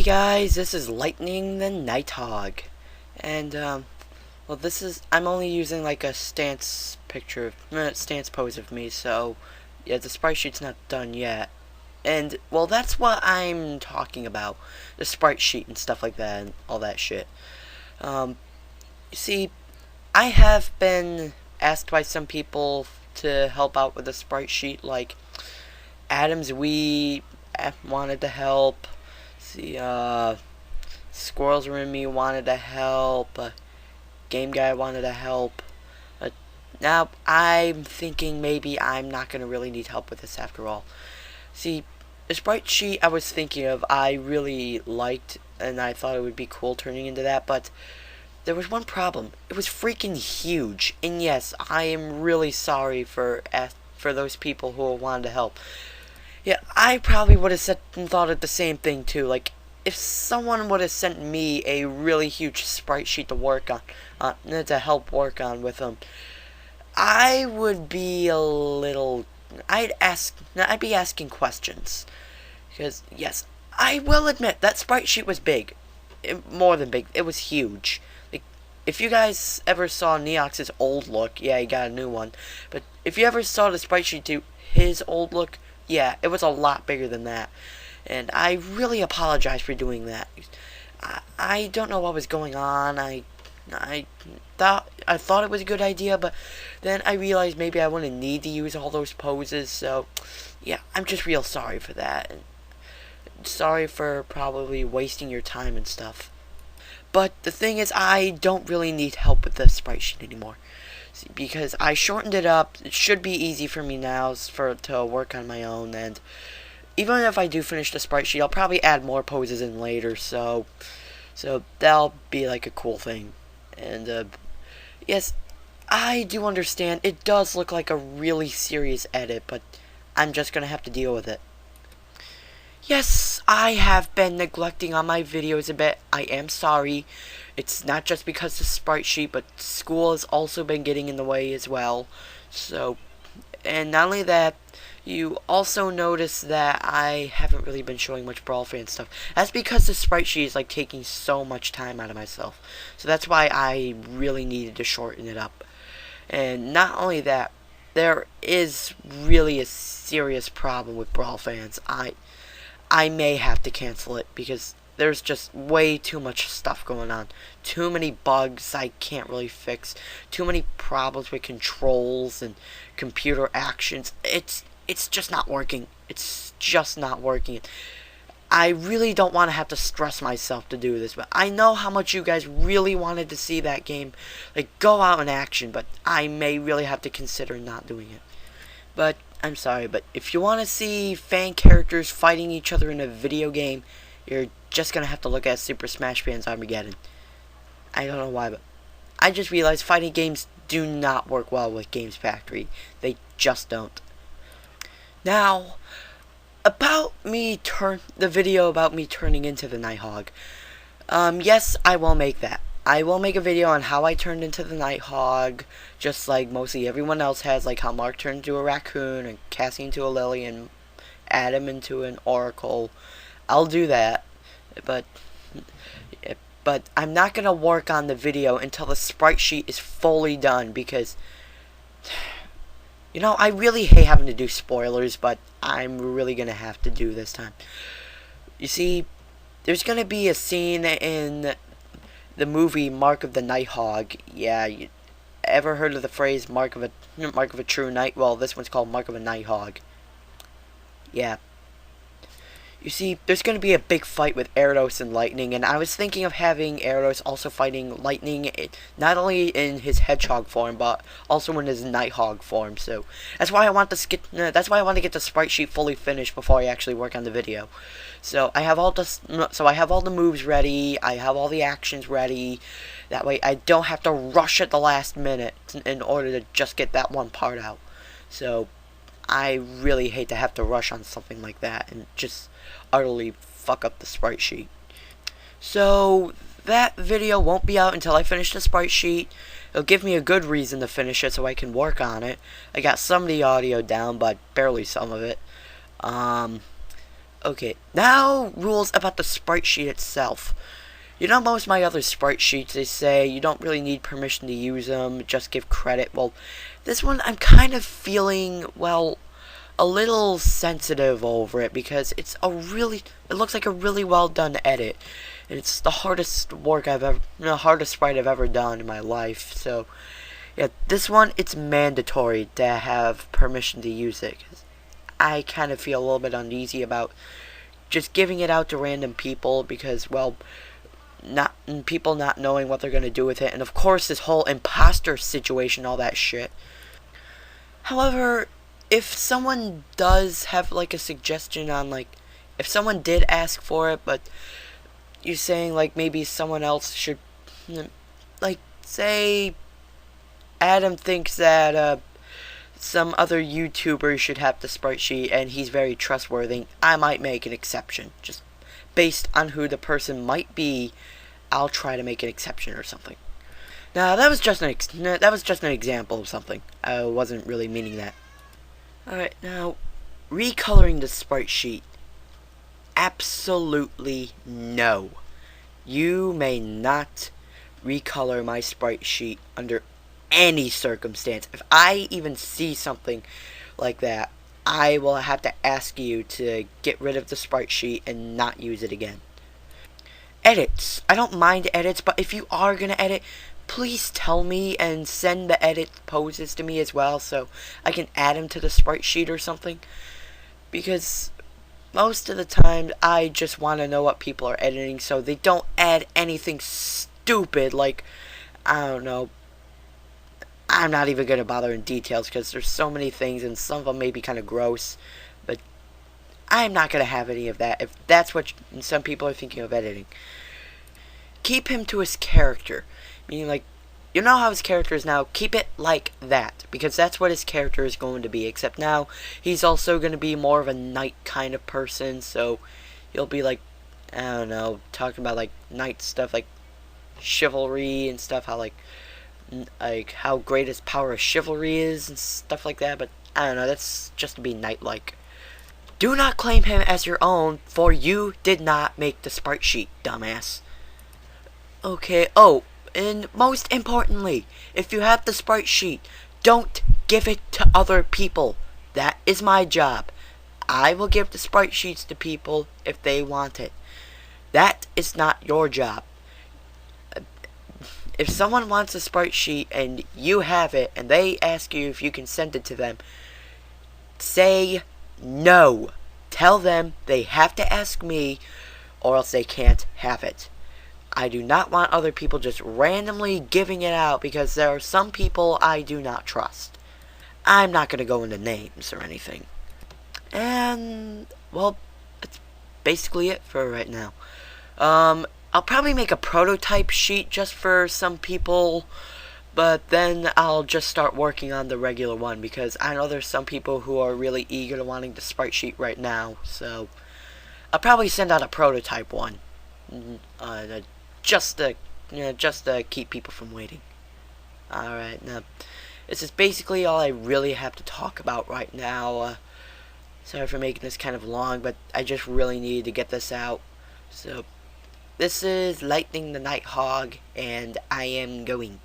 Hey guys, this is Lightning the Nighthawk, and well, I'm only using like a stance stance pose of me, so yeah, the sprite sheet's not done yet, and well, that's what I'm talking about, the sprite sheet and stuff like that, and all that shit. Um, you see, I have been asked by some people to help out with the sprite sheet, like Adams Wee wanted to help. See, Squirrels Room Me wanted to help. Game Guy wanted to help. Now I'm thinking maybe I'm not gonna really need help with this after all. See, the sprite sheet I was thinking of, I really liked, and I thought it would be cool turning into that, but there was one problem. It was freaking huge, and yes, I am really sorry for those people who wanted to help. Yeah, I probably would have said and thought of the same thing too. Like, if someone would have sent me a really huge sprite sheet to work on, to help work on with them, I would be a little. I'd be asking questions. Because, yes, I will admit that sprite sheet was big. More than big. It was huge. Like, if you guys ever saw Neox's old look, yeah, he got a new one. But if you ever saw the sprite sheet to his old look, yeah, it was a lot bigger than that. And I really apologize for doing that. I don't know what was going on. I thought it was a good idea, but then I realized maybe I wouldn't need to use all those poses. So, yeah, I'm just real sorry for that. And sorry for probably wasting your time and stuff. But the thing is, I don't really need help with the sprite sheet anymore. See, because I shortened it up. It should be easy for me now to work on my own. And even if I do finish the sprite sheet, I'll probably add more poses in later. So that'll be like a cool thing. And yes, I do understand. It does look like a really serious edit, but I'm just gonna have to deal with it. Yes, I have been neglecting on my videos a bit. I am sorry. It's not just because of the sprite sheet, but school has also been getting in the way as well. So, and not only that, you also notice that I haven't really been showing much Brawl fan stuff. That's because the sprite sheet is like taking so much time out of myself. So that's why I really needed to shorten it up. And not only that, there is really a serious problem with Brawl fans. I may have to cancel it because there's just way too much stuff going on. Too many bugs I can't really fix. Too many problems with controls and computer actions. It's just not working. It's just not working. I really don't want to have to stress myself to do this, but I know how much you guys really wanted to see that game like go out in action, but I may really have to consider not doing it. But I'm sorry, but if you want to see fan characters fighting each other in a video game, you're just gonna have to look at Super Smash Bros. Armageddon. I don't know why, but I just realized fighting games do not work well with Games Factory. They just don't. Now, about the video about me turning into the Nighthawk. Yes, I will make that. I will make a video on how I turned into the Nighthawk, just like mostly everyone else has, like how Mark turned into a raccoon, and Cassie into a lily, and Adam into an oracle. I'll do that, but I'm not gonna work on the video until the sprite sheet is fully done, because you know, I really hate having to do spoilers, but I'm really gonna have to do this time. You see, there's gonna be a scene in the movie Mark of the Nighthawk. Yeah, you ever heard of the phrase Mark of a true knight? Well, this one's called Mark of a Nighthawk. Yeah. You see, there's going to be a big fight with Gyarados and Lightning, and I was thinking of having Gyarados also fighting Lightning, not only in his Hedgehog form, but also in his Nighthawk form. So that's why I want to get the sprite sheet fully finished before I actually work on the video. So I have all the moves ready. I have all the actions ready. That way, I don't have to rush at the last minute in order to just get that one part out. So I really hate to have to rush on something like that and just utterly fuck up the sprite sheet. So that video won't be out until I finish the sprite sheet. It'll give me a good reason to finish it so I can work on it. I got some of the audio down, but barely some of it. Okay, now rules about the sprite sheet itself. You know, most of my other sprite sheets, they say you don't really need permission to use them, just give credit. Well, this one I'm kind of feeling, well, a little sensitive over it because it looks like a really well done edit. It's the hardest hardest sprite I've ever done in my life. So, yeah, this one, it's mandatory to have permission to use it. I kind of feel a little bit uneasy about just giving it out to random people because, well, not people not knowing what they're going to do with it, and of course this whole imposter situation, all that shit. However, if someone does have like a suggestion on, like, if someone did ask for it, but you're saying like maybe someone else should, like, say Adam thinks that some other YouTuber should have the sprite sheet and he's very trustworthy, I might make an exception. Just based on who the person might be, I'll try to make an exception or something. Now that was just an example of something. I wasn't really meaning that. Alright, now recoloring the sprite sheet. Absolutely no. You may not recolor my sprite sheet under any circumstance. If I even see something like that, I will have to ask you to get rid of the sprite sheet and not use it again. Edits. I don't mind edits, but if you are going to edit, please tell me and send the edit poses to me as well so I can add them to the sprite sheet or something. Because most of the time I just want to know what people are editing so they don't add anything stupid like, I don't know, I'm not even going to bother in details because there's so many things and some of them may be kind of gross, but I'm not going to have any of that if that's what some people are thinking of editing. Keep him to his character, meaning like, you know how his character is now, keep it like that, because that's what his character is going to be, except now he's also going to be more of a knight kind of person, so he'll be like, I don't know, talking about like knight stuff, like chivalry and stuff, how like how great his power of chivalry is and stuff like that, but I don't know, that's just to be knight-like. Do not claim him as your own, for you did not make the sprite sheet, dumbass. Okay, oh, and most importantly, if you have the sprite sheet, don't give it to other people. That is my job. I will give the sprite sheets to people if they want it. That is not your job. If someone wants a sprite sheet and you have it and they ask you if you can send it to them, say no. Tell them they have to ask me or else they can't have it. I do not want other people just randomly giving it out because there are some people I do not trust. I'm not going to go into names or anything. And, well, that's basically it for right now. I'll probably make a prototype sheet just for some people, but then I'll just start working on the regular one because I know there's some people who are really eager to wanting the sprite sheet right now, so I'll probably send out a prototype one, just to keep people from waiting. Alright, now this is basically all I really have to talk about right now. Sorry for making this kind of long, but I just really needed to get this out. So this is Lightning the Nighthog, and I am going.